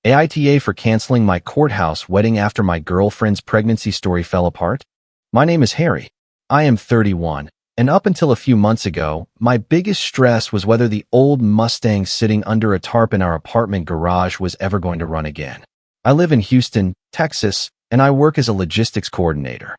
AITA for canceling my courthouse wedding after my girlfriend's pregnancy story fell apart? My name is Harry. I am 31, and up until a few months ago, my biggest stress was whether the old Mustang sitting under a tarp in our apartment garage was ever going to run again. I live in Houston, Texas, and I work as a logistics coordinator.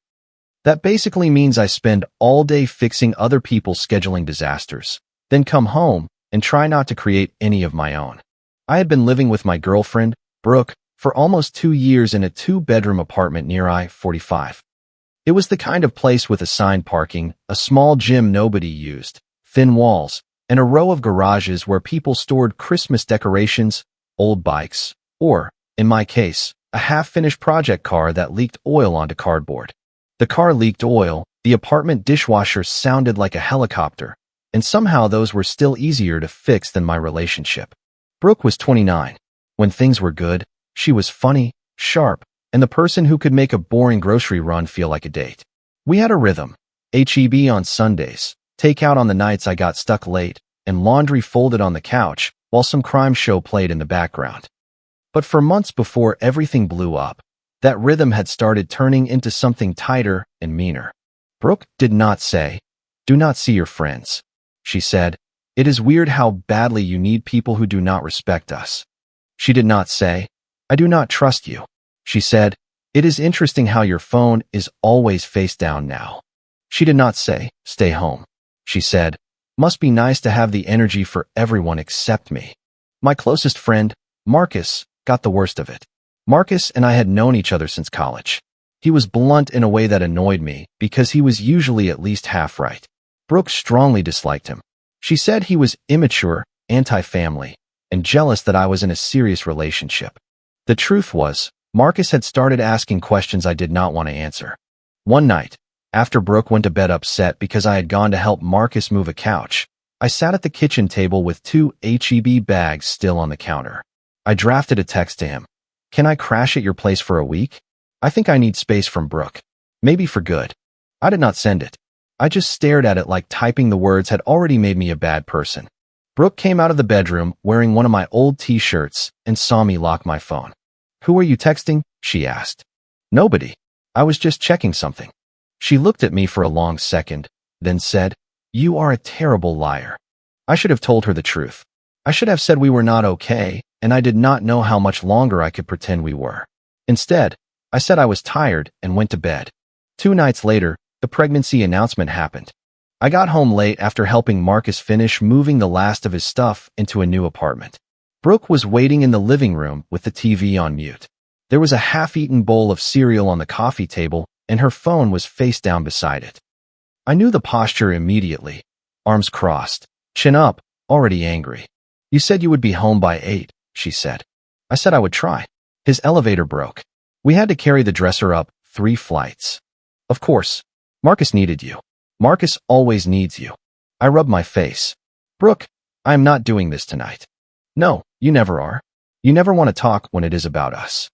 That basically means I spend all day fixing other people's scheduling disasters, then come home and try not to create any of my own. I had been living with my girlfriend, Brooke, for almost 2 years in a 2-bedroom apartment near I-45. It was the kind of place with assigned parking, a small gym nobody used, thin walls, and a row of garages where people stored Christmas decorations, old bikes, or, in my case, a half-finished project car that leaked oil onto cardboard. The car leaked oil, the apartment dishwasher sounded like a helicopter, and somehow those were still easier to fix than my relationship. Brooke was 29. When things were good, she was funny, sharp, and the person who could make a boring grocery run feel like a date. We had a rhythm. HEB on Sundays, takeout on the nights I got stuck late, and laundry folded on the couch while some crime show played in the background. But for months before everything blew up, that rhythm had started turning into something tighter and meaner. Brooke did not say, "Do not see your friends." She said, "It is weird how badly you need people who do not respect us." She did not say, "I do not trust you." She said, "It is interesting how your phone is always face down now." She did not say, "Stay home." She said, "Must be nice to have the energy for everyone except me." My closest friend, Marcus, got the worst of it. Marcus and I had known each other since college. He was blunt in a way that annoyed me because he was usually at least half right. Brooke strongly disliked him. She said he was immature, anti-family, and jealous that I was in a serious relationship. The truth was, Marcus had started asking questions I did not want to answer. One night, after Brooke went to bed upset because I had gone to help Marcus move a couch, I sat at the kitchen table with 2 HEB bags still on the counter. I drafted a text to him. "Can I crash at your place for a week? I think I need space from Brooke. Maybe for good." I did not send it. I just stared at it like typing the words had already made me a bad person. Brooke came out of the bedroom wearing one of my old t-shirts and saw me lock my phone. "Who are you texting?" she asked. "Nobody. I was just checking something." She looked at me for a long second, then said, "You are a terrible liar." I should have told her the truth. I should have said we were not okay, and I did not know how much longer I could pretend we were. Instead, I said I was tired and went to bed. 2 nights later, the pregnancy announcement happened. I got home late after helping Marcus finish moving the last of his stuff into a new apartment. Brooke was waiting in the living room with the TV on mute. There was a half-eaten bowl of cereal on the coffee table, and her phone was face down beside it. I knew the posture immediately. Arms crossed, chin up, already angry. "You said you would be home by 8, she said. I said I would try. His elevator broke. We had to carry the dresser up 3 flights. Of course, Marcus needed you. Marcus always needs you." I rubbed my face. "Brooke, I am not doing this tonight." "No, you never are. You never want to talk when it is about us."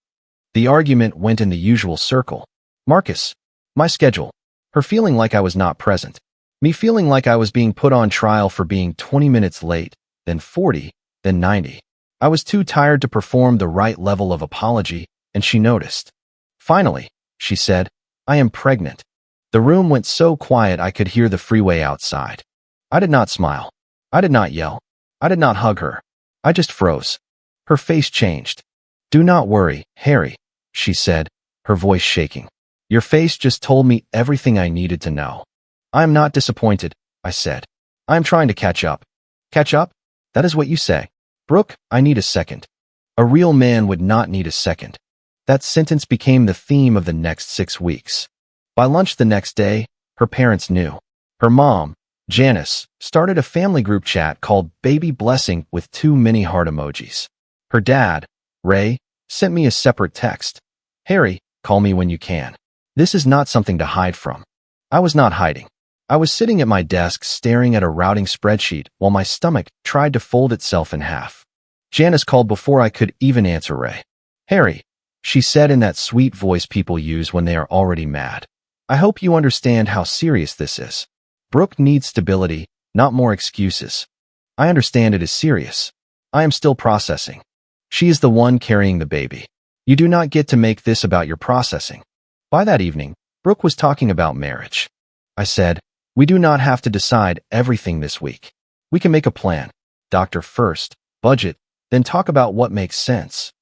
The argument went in the usual circle. Marcus, my schedule, her feeling like I was not present, me feeling like I was being put on trial for being 20 minutes late, then 40, then 90. I was too tired to perform the right level of apology, and she noticed. Finally, she said, "I am pregnant." The room went so quiet I could hear the freeway outside. I did not smile. I did not yell. I did not hug her. I just froze. Her face changed. "Do not worry, Harry," she said, her voice shaking. "Your face just told me everything I needed to know." "I am not disappointed," I said. "I am trying to catch up." "Catch up? That is what you say." "Brooke, I need a second." A real man would not need a second. That sentence became the theme of the next 6 weeks. By lunch the next day, her parents knew. Her mom, Janice, started a family group chat called Baby Blessing with 2 mini heart emojis. Her dad, Ray, sent me a separate text. "Harry, call me when you can. This is not something to hide from." I was not hiding. I was sitting at my desk staring at a routing spreadsheet while my stomach tried to fold itself in half. Janice called before I could even answer Ray. "Harry," she said in that sweet voice people use when they are already mad. "I hope you understand how serious this is. Brooke needs stability, not more excuses. I understand it is serious. I am still processing. She is the one carrying the baby. You do not get to make this about your processing. By that evening, Brooke was talking about marriage. I said, we do not have to decide everything this week. We can make a plan. Doctor first, budget, then talk about what makes sense.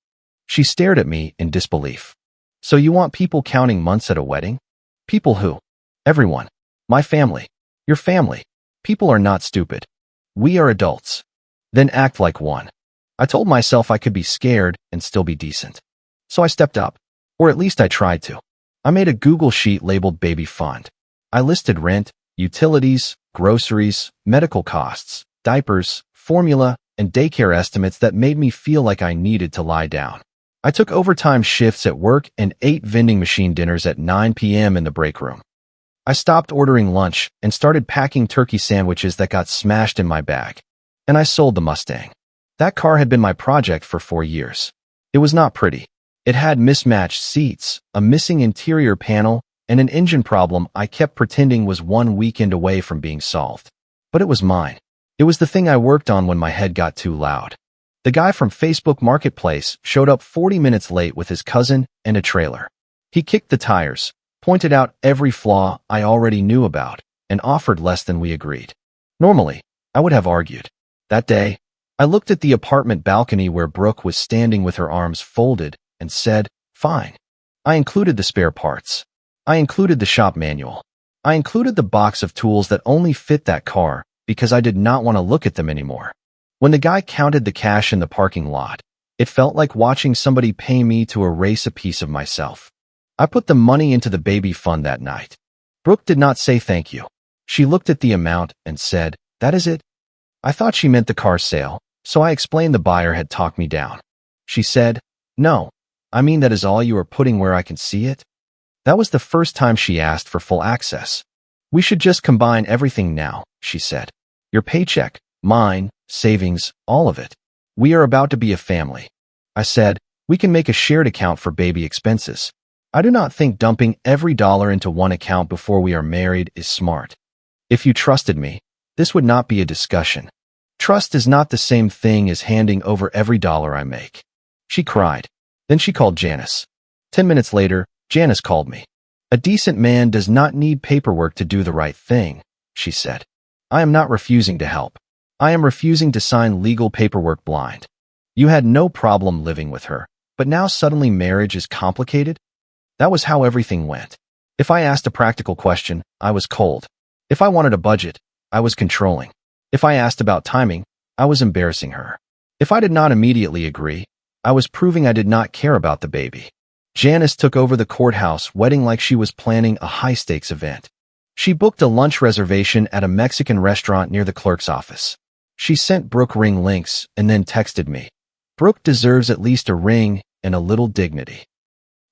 She stared at me in disbelief. So you want people counting months at a wedding? People who? Everyone. My family. Your family. People are not stupid. We are adults. Then act like one. I told myself I could be scared and still be decent. So I stepped up. Or at least I tried to. I made a Google sheet labeled baby fund. I listed rent, utilities, groceries, medical costs, diapers, formula, and daycare estimates that made me feel like I needed to lie down. I took overtime shifts at work and ate vending machine dinners at 9 p.m. in the break room. I stopped ordering lunch and started packing turkey sandwiches that got smashed in my bag. And I sold the Mustang. That car had been my project for 4 years. It was not pretty. It had mismatched seats, a missing interior panel, and an engine problem I kept pretending was 1 weekend away from being solved. But it was mine. It was the thing I worked on when my head got too loud. The guy from Facebook Marketplace showed up 40 minutes late with his cousin and a trailer. He kicked the tires, pointed out every flaw I already knew about, and offered less than we agreed. Normally, I would have argued. That day, I looked at the apartment balcony where Brooke was standing with her arms folded and said, fine. I included the spare parts. I included the shop manual. I included the box of tools that only fit that car because I did not want to look at them anymore. When the guy counted the cash in the parking lot, it felt like watching somebody pay me to erase a piece of myself. I put the money into the baby fund that night. Brooke did not say thank you. She looked at the amount and said, that is it? I thought she meant the car sale, so I explained the buyer had talked me down. She said, no, I mean that is all you are putting where I can see it? That was the first time she asked for full access. We should just combine everything now, she said. Your paycheck, mine, savings, all of it. We are about to be a family. I said, we can make a shared account for baby expenses. I do not think dumping every dollar into one account before we are married is smart. If you trusted me, this would not be a discussion. Trust is not the same thing as handing over every dollar I make. She cried. Then she called Janice. 10 minutes later, Janice called me. A decent man does not need paperwork to do the right thing, she said. I am not refusing to help. I am refusing to sign legal paperwork blind. You had no problem living with her, but now suddenly marriage is complicated? That was how everything went. If I asked a practical question, I was cold. If I wanted a budget, I was controlling. If I asked about timing, I was embarrassing her. If I did not immediately agree, I was proving I did not care about the baby. Janice took over the courthouse wedding like she was planning a high-stakes event. She booked a lunch reservation at a Mexican restaurant near the clerk's office. She sent Brooke ring links and then texted me. Brooke deserves at least a ring and a little dignity.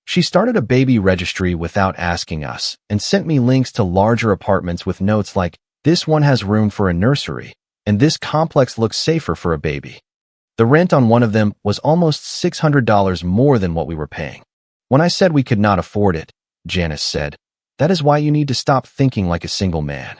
She started a baby registry without asking us and sent me links to larger apartments with notes like, this one has room for a nursery, and this complex looks safer for a baby. The rent on one of them was almost $600 more than what we were paying. When I said we could not afford it, Janice said, that is why you need to stop thinking like a single man.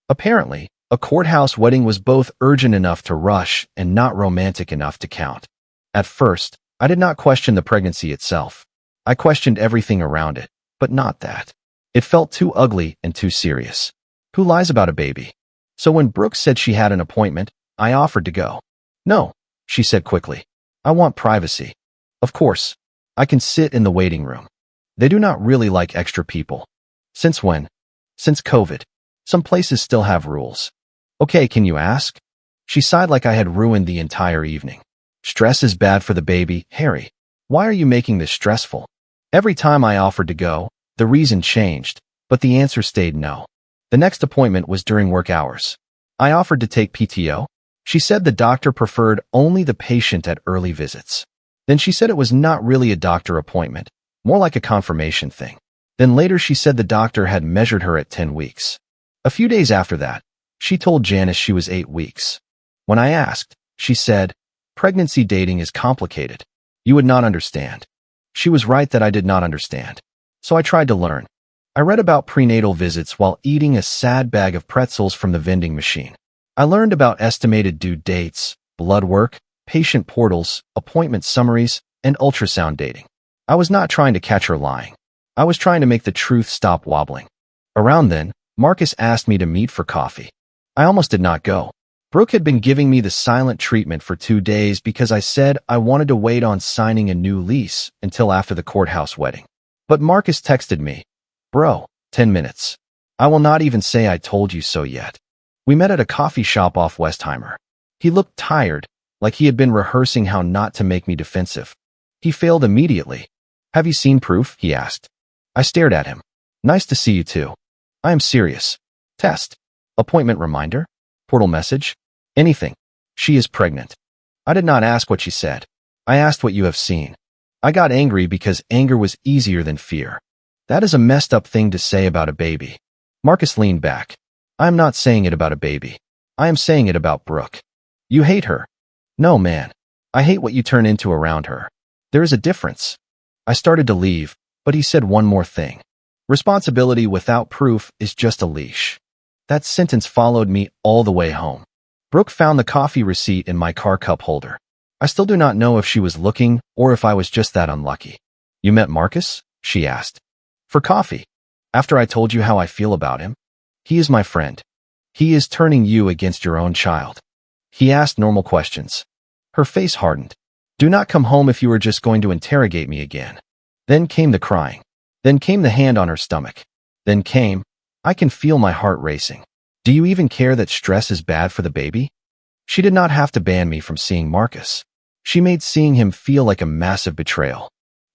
Apparently, a courthouse wedding was both urgent enough to rush and not romantic enough to count. At first, I did not question the pregnancy itself. I questioned everything around it, but not that. It felt too ugly and too serious. Who lies about a baby? So when Brooke said she had an appointment, I offered to go. No, she said quickly. I want privacy. Of course, I can sit in the waiting room. They do not really like extra people. Since when? Since COVID. Some places still have rules. Okay, can you ask? She sighed like I had ruined the entire evening. Stress is bad for the baby, Harry. Why are you making this stressful? Every time I offered to go, the reason changed, but the answer stayed no. The next appointment was during work hours. I offered to take PTO. She said the doctor preferred only the patient at early visits. Then she said it was not really a doctor appointment, more like a confirmation thing. Then later she said the doctor had measured her at 10 weeks. A few days after that, she told Janice she was 8 weeks. When I asked, she said, pregnancy dating is complicated. You would not understand. She was right that I did not understand. So I tried to learn. I read about prenatal visits while eating a sad bag of pretzels from the vending machine. I learned about estimated due dates, blood work, patient portals, appointment summaries, and ultrasound dating. I was not trying to catch her lying. I was trying to make the truth stop wobbling. Around then, Marcus asked me to meet for coffee. I almost did not go. Brooke had been giving me the silent treatment for 2 days because I said I wanted to wait on signing a new lease until after the courthouse wedding. But Marcus texted me, "Bro, 10 minutes. I will not even say I told you so yet." We met at a coffee shop off Westheimer. He looked tired, like he had been rehearsing how not to make me defensive. He failed immediately. "Have you seen proof?" he asked. I stared at him. "Nice to see you too." "I am serious." "Test. Appointment reminder? Portal message? Anything. She is pregnant." I did not ask what she said. I asked what you have seen. I got angry because anger was easier than fear. That is a messed up thing to say about a baby. Marcus leaned back. "I am not saying it about a baby. I am saying it about Brooke." "You hate her." "No, man. I hate what you turn into around her. There is a difference." I started to leave, but he said one more thing. "Responsibility without proof is just a leash." That sentence followed me all the way home. Brooke found the coffee receipt in my car cup holder. I still do not know if she was looking or if I was just that unlucky. "You met Marcus?" she asked. "For coffee. After I told you how I feel about him." "He is my friend." "He is turning you against your own child." He asked normal questions. Her face hardened. "Do not come home if you are just going to interrogate me again." Then came the crying. Then came the hand on her stomach. Then came, I can feel my heart racing. "Do you even care that stress is bad for the baby?" She did not have to ban me from seeing Marcus. She made seeing him feel like a massive betrayal.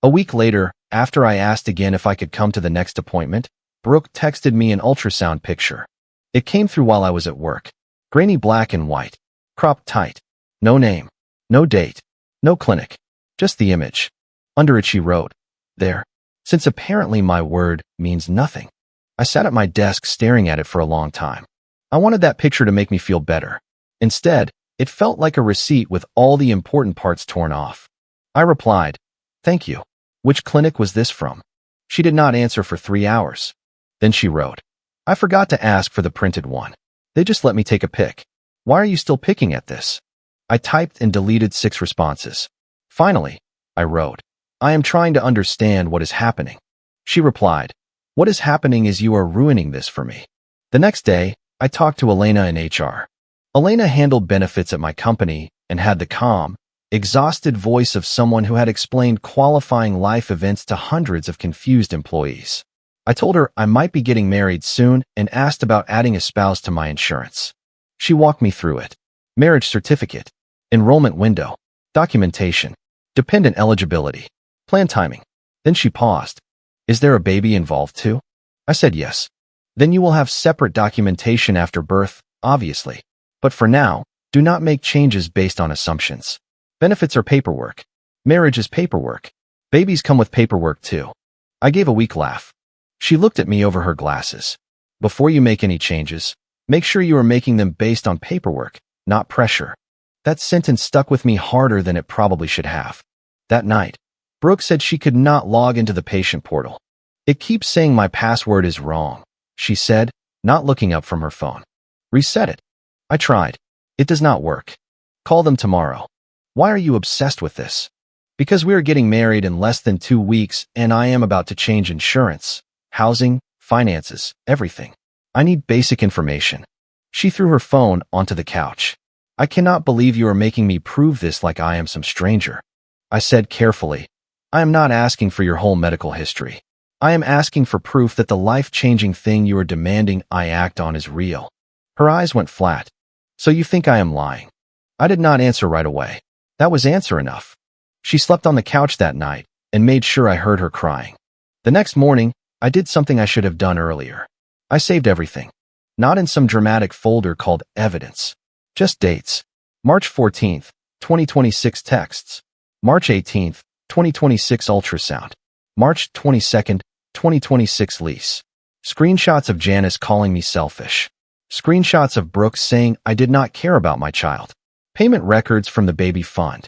A week later, after I asked again if I could come to the next appointment, Brooke texted me an ultrasound picture. It came through while I was at work. Grainy black and white. Cropped tight. No name. No date. No clinic. Just the image. Under it she wrote, "There." Since apparently my word means nothing. I sat at my desk staring at it for a long time. I wanted that picture to make me feel better. Instead, it felt like a receipt with all the important parts torn off. I replied, "Thank you. Which clinic was this from?" She did not answer for 3 hours. Then she wrote, "I forgot to ask for the printed one. They just let me take a pic. Why are you still picking at this?" I typed and deleted 6 responses. Finally, I wrote, "I am trying to understand what is happening." She replied, "What is happening is you are ruining this for me." The next day, I talked to Elena in HR. Elena handled benefits at my company and had the calm, exhausted voice of someone who had explained qualifying life events to hundreds of confused employees. I told her I might be getting married soon and asked about adding a spouse to my insurance. She walked me through it. Marriage certificate, enrollment window, documentation, dependent eligibility, plan timing. Then she paused. "Is there a baby involved too?" I said yes. "Then you will have separate documentation after birth, obviously. But for now, do not make changes based on assumptions. Benefits are paperwork. Marriage is paperwork. Babies come with paperwork too." I gave a weak laugh. She looked at me over her glasses. "Before you make any changes, make sure you are making them based on paperwork, not pressure." That sentence stuck with me harder than it probably should have. That night, Brooke said she could not log into the patient portal. "It keeps saying my password is wrong," she said, not looking up from her phone. "Reset it." I tried. "It does not work." "Call them tomorrow." "Why are you obsessed with this?" "Because we are getting married in less than 2 weeks and I am about to change insurance, housing, finances, everything. I need basic information." She threw her phone onto the couch. "I cannot believe you are making me prove this like I am some stranger." I said carefully, "I am not asking for your whole medical history. I am asking for proof that the life-changing thing you are demanding I act on is real." Her eyes went flat. "So you think I am lying?" I did not answer right away. That was answer enough. She slept on the couch that night and made sure I heard her crying. The next morning, I did something I should have done earlier. I saved everything. Not in some dramatic folder called evidence. Just dates. March 14th, 2026 texts. March 18th, 2026 ultrasound. March 22nd, 2026 lease. Screenshots of Janice calling me selfish. Screenshots of Brooke saying I did not care about my child. Payment records from the baby fund.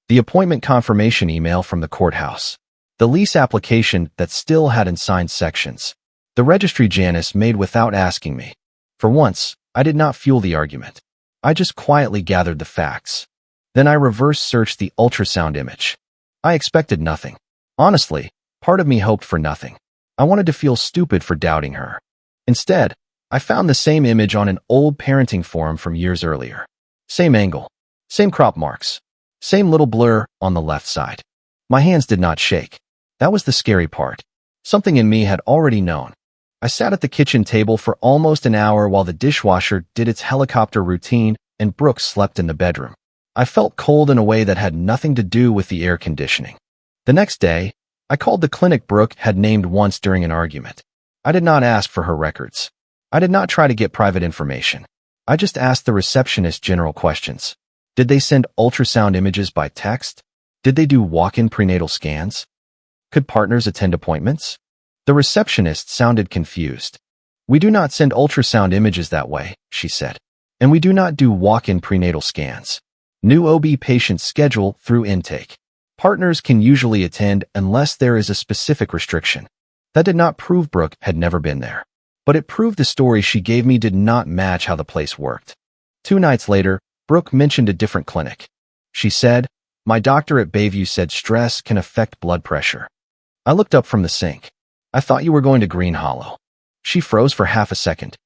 The appointment confirmation email from the courthouse. The lease application that still had unsigned sections. The registry Janice made without asking me. For once, I did not fuel the argument. I just quietly gathered the facts. Then I reverse searched the ultrasound image. I expected nothing. Honestly, part of me hoped for nothing. I wanted to feel stupid for doubting her. Instead, I found the same image on an old parenting forum from years earlier. Same angle, same crop marks, same little blur on the left side. My hands did not shake. That was the scary part. Something in me had already known. I sat at the kitchen table for almost an hour while the dishwasher did its helicopter routine and Brooke slept in the bedroom. I felt cold in a way that had nothing to do with the air conditioning. The next day, I called the clinic Brooke had named once during an argument. I did not ask for her records. I did not try to get private information. I just asked the receptionist general questions. Did they send ultrasound images by text? Did they do walk-in prenatal scans? Could partners attend appointments? The receptionist sounded confused. We do not send ultrasound images that way, she said. And we do not do walk-in prenatal scans. New OB patients schedule through intake. Partners can usually attend unless there is a specific restriction. That did not prove Brooke had never been there. But it proved the story she gave me did not match how the place worked. 2 nights later, Brooke mentioned a different clinic. She said, "My doctor at Bayview said stress can affect blood pressure." I looked up from the sink. "I thought you were going to Green Hollow." She froze for half a second.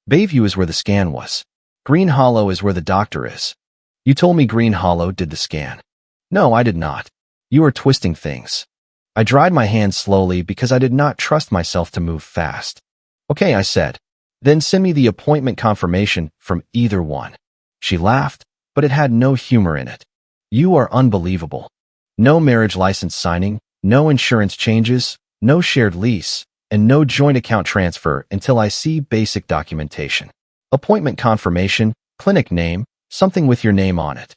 "Bayview is where the scan was. Green Hollow is where the doctor is." "You told me Green Hollow did the scan." "No, I did not. You are twisting things." I dried my hands slowly because I did not trust myself to move fast. "Okay," I said. "Then send me the appointment confirmation from either one." She laughed, but it had no humor in it. "You are unbelievable. No marriage license signing, no insurance changes, no shared lease, and no joint account transfer until I see basic documentation. Appointment confirmation, clinic name, something with your name on it.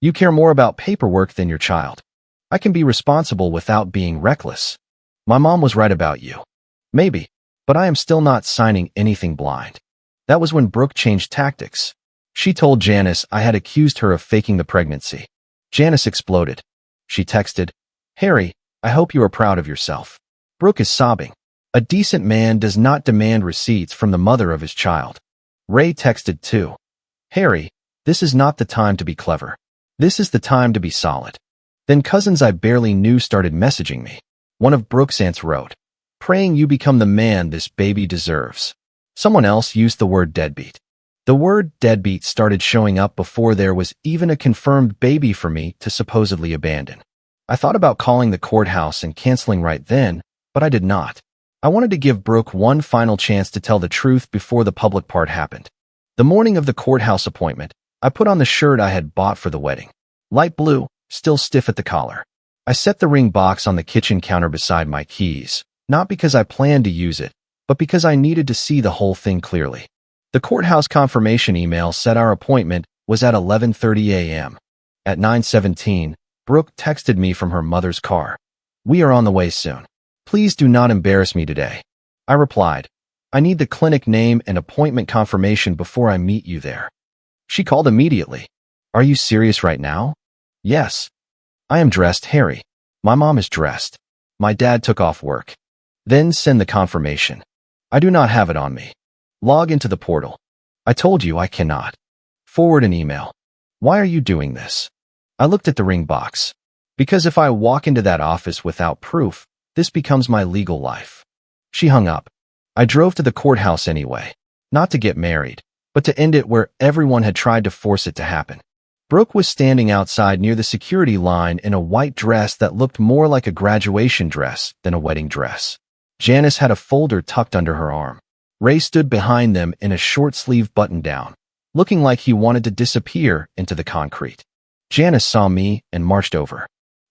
You care more about paperwork than your child. I can be responsible without being reckless. My mom was right about you. Maybe, but I am still not signing anything blind." That was when Brooke changed tactics. She told Janice I had accused her of faking the pregnancy. Janice exploded. She texted, "Harry, I hope you are proud of yourself." Brooke is sobbing. "A decent man does not demand receipts from the mother of his child." Ray texted too. "Harry, this is not the time to be clever. This is the time to be solid." Then cousins I barely knew started messaging me. One of Brooke's aunts wrote, "Praying you become the man this baby deserves." Someone else used the word deadbeat. The word deadbeat started showing up before there was even a confirmed baby for me to supposedly abandon. I thought about calling the courthouse and canceling right then, but I did not. I wanted to give Brooke one final chance to tell the truth before the public part happened. The morning of the courthouse appointment, I put on the shirt I had bought for the wedding. Light blue, still stiff at the collar. I set the ring box on the kitchen counter beside my keys, not because I planned to use it, but because I needed to see the whole thing clearly. The courthouse confirmation email said our appointment was at 11:30 a.m. At 9:17, Brooke texted me from her mother's car. "We are on the way soon. Please do not embarrass me today." I replied, "I need the clinic name and appointment confirmation before I meet you there." She called immediately. "Are you serious right now?" "Yes. I am dressed, Harry. My mom is dressed. My dad took off work." "Then send the confirmation." "I do not have it on me." "Log into the portal." "I told you I cannot." "Forward an email." "Why are you doing this?" I looked at the ring box. "Because if I walk into that office without proof, this becomes my legal life." She hung up. I drove to the courthouse anyway, not to get married, but to end it where everyone had tried to force it to happen. Brooke was standing outside near the security line in a white dress that looked more like a graduation dress than a wedding dress. Janice had a folder tucked under her arm. Ray stood behind them in a short-sleeve button-down, looking like he wanted to disappear into the concrete. Janice saw me and marched over.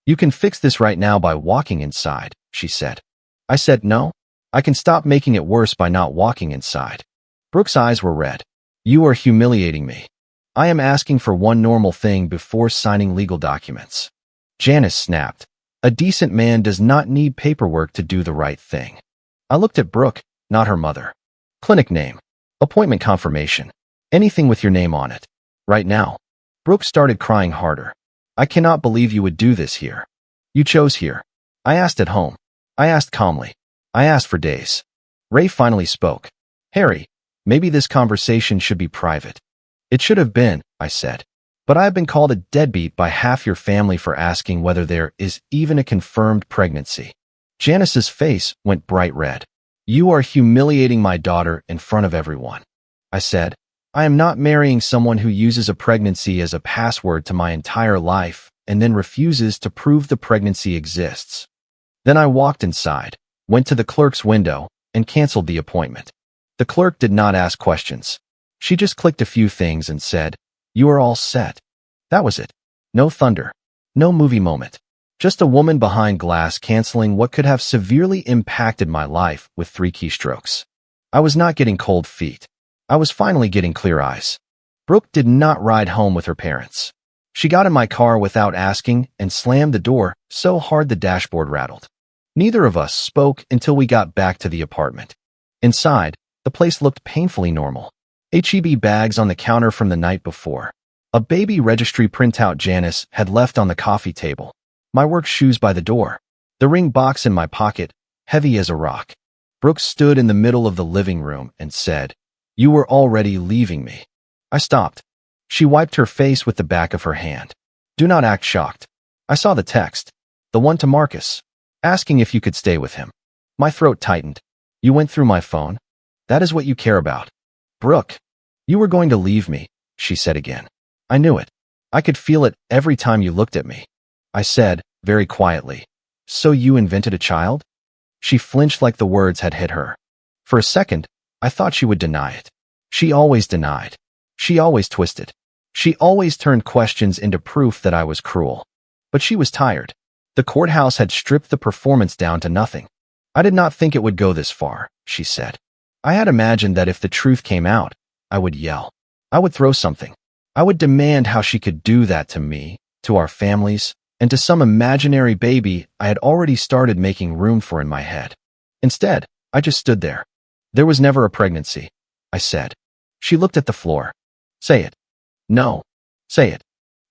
"You can fix this right now by walking inside," she said. I said, "No, I can stop making it worse by not walking inside." Brooke's eyes were red. "You are humiliating me. I am asking for one normal thing before signing legal documents." Janice snapped. "A decent man does not need paperwork to do the right thing." I looked at Brooke, not her mother. "Clinic name. Appointment confirmation. Anything with your name on it. Right now." Brooke started crying harder. "I cannot believe you would do this here. You chose here. I asked at home. I asked calmly. I asked for days." Ray finally spoke. "Harry, maybe this conversation should be private." "It should have been," I said. But I have been called a deadbeat by half your family for asking whether there is even a confirmed pregnancy. Janice's face went bright red. You are humiliating my daughter in front of everyone. I said, I am not marrying someone who uses a pregnancy as a password to my entire life and then refuses to prove the pregnancy exists. Then I walked inside, went to the clerk's window, and canceled the appointment. The clerk did not ask questions. She just clicked a few things and said, You are all set. That was it. No thunder. No movie moment. Just a woman behind glass canceling what could have severely impacted my life with 3 keystrokes. I was not getting cold feet. I was finally getting clear eyes. Brooke did not ride home with her parents. She got in my car without asking and slammed the door so hard the dashboard rattled. Neither of us spoke until we got back to the apartment. Inside, the place looked painfully normal. H-E-B bags on the counter from the night before. A baby registry printout Janice had left on the coffee table. My work shoes by the door. The ring box in my pocket, heavy as a rock. Brooke stood in the middle of the living room and said, You were already leaving me. I stopped. She wiped her face with the back of her hand. Do not act shocked. I saw the text. The one to Marcus, asking if you could stay with him. My throat tightened. You went through my phone? That is what you care about. Brooke, you were going to leave me, she said again. I knew it. I could feel it every time you looked at me. I said, very quietly, So you invented a child? She flinched like the words had hit her. For a second, I thought she would deny it. She always denied. She always twisted. She always turned questions into proof that I was cruel. But she was tired. The courthouse had stripped the performance down to nothing. I did not think it would go this far, she said. I had imagined that if the truth came out, I would yell. I would throw something. I would demand how she could do that to me, to our families, and to some imaginary baby I had already started making room for in my head. Instead, I just stood there. There was never a pregnancy, I said. She looked at the floor. Say it. No. Say it.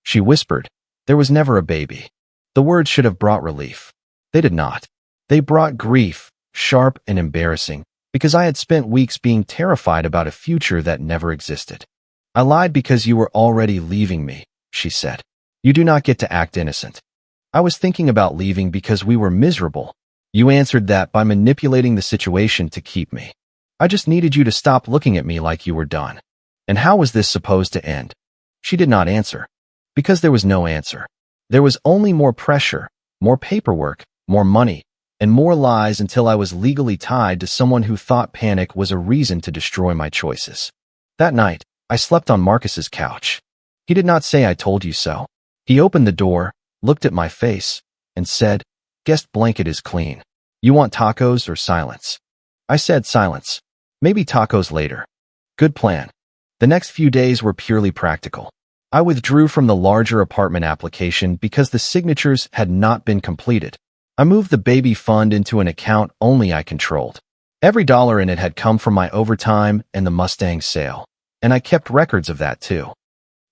She whispered. There was never a baby. The words should have brought relief. They did not. They brought grief, sharp and embarrassing, because I had spent weeks being terrified about a future that never existed. I lied because you were already leaving me, she said. You do not get to act innocent. I was thinking about leaving because we were miserable. You answered that by manipulating the situation to keep me. I just needed you to stop looking at me like you were done. And how was this supposed to end? She did not answer. Because there was no answer. There was only more pressure, more paperwork, more money, and more lies until I was legally tied to someone who thought panic was a reason to destroy my choices. That night, I slept on Marcus's couch. He did not say I told you so. He opened the door, looked at my face, and said, Guest blanket is clean. You want tacos or silence? I said silence. Maybe tacos later. Good plan. The next few days were purely practical. I withdrew from the larger apartment application because the signatures had not been completed. I moved the baby fund into an account only I controlled. Every dollar in it had come from my overtime and the Mustang sale, and I kept records of that too.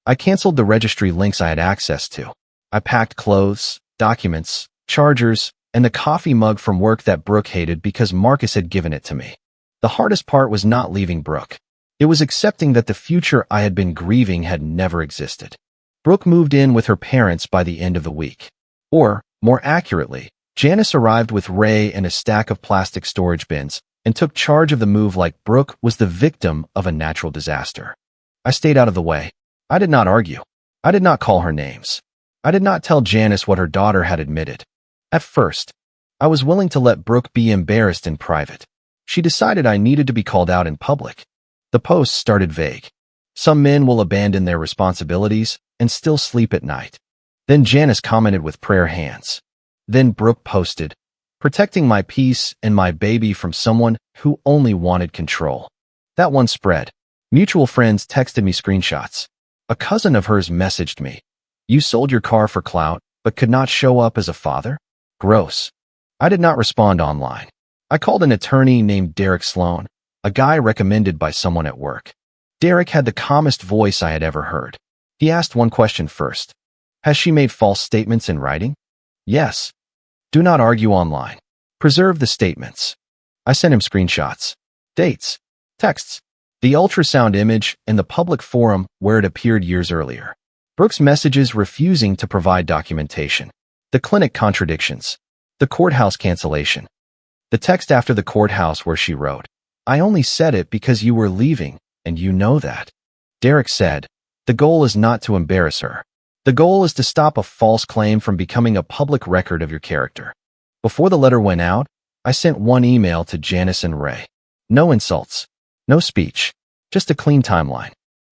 I canceled the registry links I had access to. I packed clothes, documents, chargers, and the coffee mug from work that Brooke hated because Marcus had given it to me. The hardest part was not leaving Brooke. It was accepting that the future I had been grieving had never existed. Brooke moved in with her parents by the end of the week. Or, more accurately, Janice arrived with Ray and a stack of plastic storage bins and took charge of the move like Brooke was the victim of a natural disaster. I stayed out of the way. I did not argue. I did not call her names. I did not tell Janice what her daughter had admitted. At first, I was willing to let Brooke be embarrassed in private. She decided I needed to be called out in public. The posts started vague. Some men will abandon their responsibilities and still sleep at night. Then Janice commented with prayer hands. Then Brooke posted, protecting my peace and my baby from someone who only wanted control. That one spread. Mutual friends texted me screenshots. A cousin of hers messaged me. You sold your car for clout, but could not show up as a father? Gross. I did not respond online. I called an attorney named Derek Sloan, a guy recommended by someone at work. Derek had the calmest voice I had ever heard. He asked one question first. Has she made false statements in writing? Yes. Do not argue online. Preserve the statements. I sent him screenshots, dates, texts, the ultrasound image, and the public forum where it appeared years earlier. Brooke's messages refusing to provide documentation. The clinic contradictions. The courthouse cancellation. The text after the courthouse where she wrote, "I only said it because you were leaving, and you know that." Derek said, "The goal is not to embarrass her. The goal is to stop a false claim from becoming a public record of your character." Before the letter went out, I sent one email to Janice and Ray. No insults. No speech. Just a clean timeline.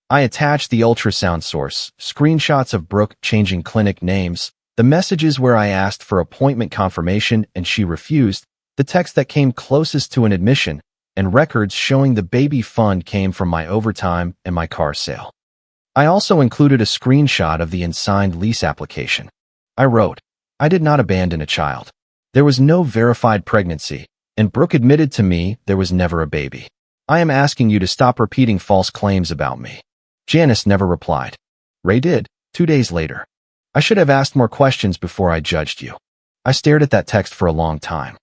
I attached the ultrasound source, screenshots of Brooke changing clinic names, the messages where I asked for appointment confirmation and she refused, the text that came closest to an admission, and records showing the baby fund came from my overtime and my car sale. I also included a screenshot of the unsigned lease application. I wrote, "I did not abandon a child. There was no verified pregnancy, and Brooke admitted to me there was never a baby. I am asking you to stop repeating false claims about me." Janice never replied. Ray did, 2 days later. "I should have asked more questions before I judged you." I stared at that text for a long time.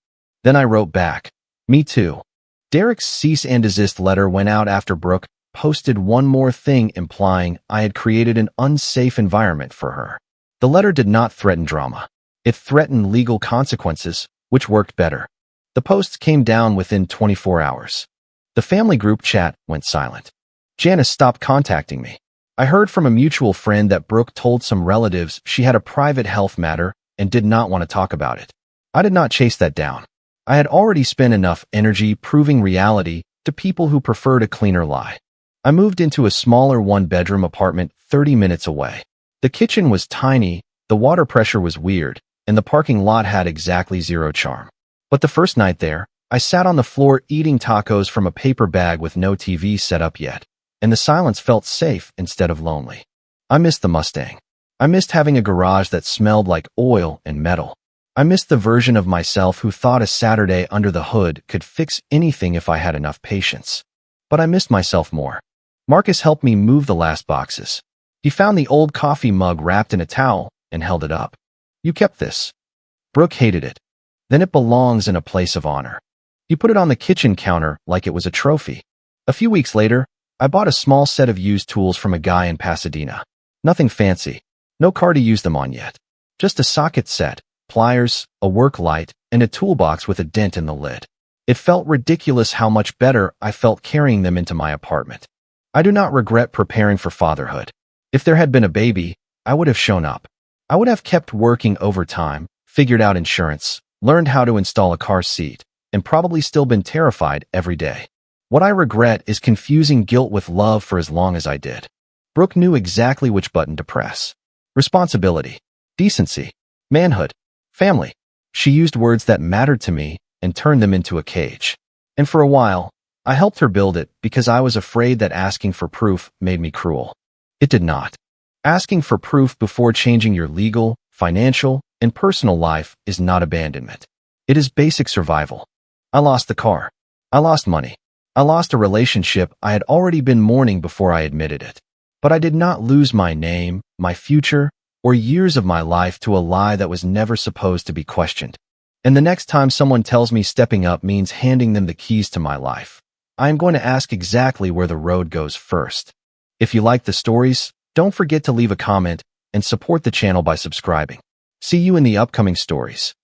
Then I wrote back, "Me too." Derek's cease and desist letter went out after Brooke posted one more thing implying I had created an unsafe environment for her. The letter did not threaten drama. It threatened legal consequences, which worked better. The posts came down within 24 hours. The family group chat went silent. Janice stopped contacting me. I heard from a mutual friend that Brooke told some relatives she had a private health matter and did not want to talk about it. I did not chase that down. I had already spent enough energy proving reality to people who preferred a cleaner lie. I moved into a smaller one-bedroom apartment 30 minutes away. The kitchen was tiny, the water pressure was weird, and the parking lot had exactly zero charm. But the first night there, I sat on the floor eating tacos from a paper bag with no TV set up yet, and the silence felt safe instead of lonely. I missed the Mustang. I missed having a garage that smelled like oil and metal. I missed the version of myself who thought a Saturday under the hood could fix anything if I had enough patience. But I missed myself more. Marcus helped me move the last boxes. He found the old coffee mug wrapped in a towel and held it up. "You kept this." Brooke hated it. "Then it belongs in a place of honor." He put it on the kitchen counter like it was a trophy. A few weeks later, I bought a small set of used tools from a guy in Pasadena. Nothing fancy. No car to use them on yet. Just a socket set, pliers, a work light, and a toolbox with a dent in the lid. It felt ridiculous how much better I felt carrying them into my apartment. I do not regret preparing for fatherhood. If there had been a baby, I would have shown up. I would have kept working overtime, figured out insurance, learned how to install a car seat, and probably still been terrified every day. What I regret is confusing guilt with love for as long as I did. Brooke knew exactly which button to press. Responsibility, decency, manhood, family. She used words that mattered to me and turned them into a cage. And for a while, I helped her build it because I was afraid that asking for proof made me cruel. It did not. Asking for proof before changing your legal, financial, and personal life is not abandonment. It is basic survival. I lost the car. I lost money. I lost a relationship I had already been mourning before I admitted it. But I did not lose my name, my future, or years of my life to a lie that was never supposed to be questioned. And the next time someone tells me stepping up means handing them the keys to my life, I am going to ask exactly where the road goes first. If you like the stories, don't forget to leave a comment and support the channel by subscribing. See you in the upcoming stories.